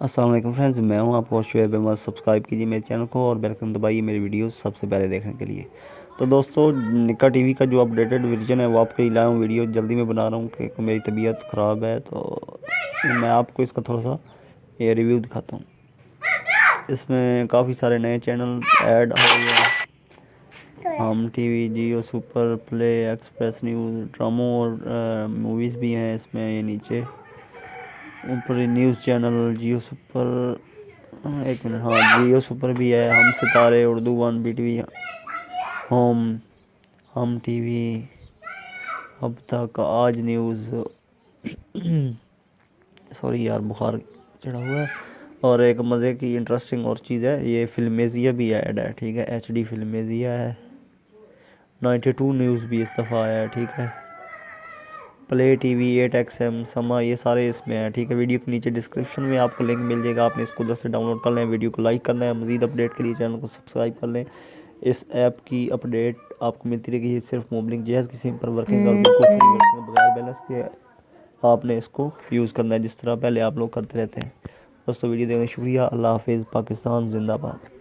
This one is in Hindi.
अस्सलाम वालेकुम फ्रेंड्स, मैं हूं आपको शुएब अहमद। सब्सक्राइब कीजिए मेरे चैनल को और बेल आइकन दबाइए मेरी वीडियो सबसे पहले देखने के लिए। तो दोस्तों, निक्का टीवी का जो अपडेटेड वर्जन है वो आपके लिए लाया हूँ। वीडियो जल्दी में बना रहा हूँ कि मेरी तबीयत ख़राब है, तो मैं आपको इसका थोड़ा सा ये रिव्यू दिखाता हूँ। इसमें काफ़ी सारे नए चैनल ऐड हो गए हैं। हम टीवी, जियो सुपर, प्ले, एक्सप्रेस न्यूज़, ड्रामों और मूवीज़ भी हैं इसमें। ये नीचे ऊपर न्यूज़ चैनल जियो सुपर, एक मिनट, हाँ जियो सुपर भी है। हम सितारे, उर्दू वन, BTV, होम, हम टीवी, अब तक, आज न्यूज़ सॉरी यार, बुखार चढ़ा हुआ है। और एक मज़े की इंटरेस्टिंग और चीज़ है, ये फिल्मेजिया भी ऐड है, ठीक है। HD फिल्मेजिया है। 92 न्यूज़ भी इस दफ़ा आया है, ठीक है। प्ले TV, 8XM, समा, ये सारे इसमें हैं, ठीक है। वीडियो के नीचे डिस्क्रिप्शन में आपको लिंक मिल जाएगा, आपने इसको उधर से डाउनलोड कर लें। वीडियो को लाइक करना है, मज़ीद अपडेट के लिए चैनल को सब्सक्राइब कर लें। इस ऐप की अपडेट आपको मिलती रहेगी। ये सिर्फ मोबाइल जहज़ की सिम पर वर्किंग और बिल्कुल फ्री वर्किंग, बगैर बैलेंस के आपने इसको यूज़ करना है, जिस तरह पहले आप लोग करते रहते हैं। दोस्तों, वीडियो देखने का शुक्रिया। अल्लाह हाफिज़। पाकिस्तान जिंदाबाद।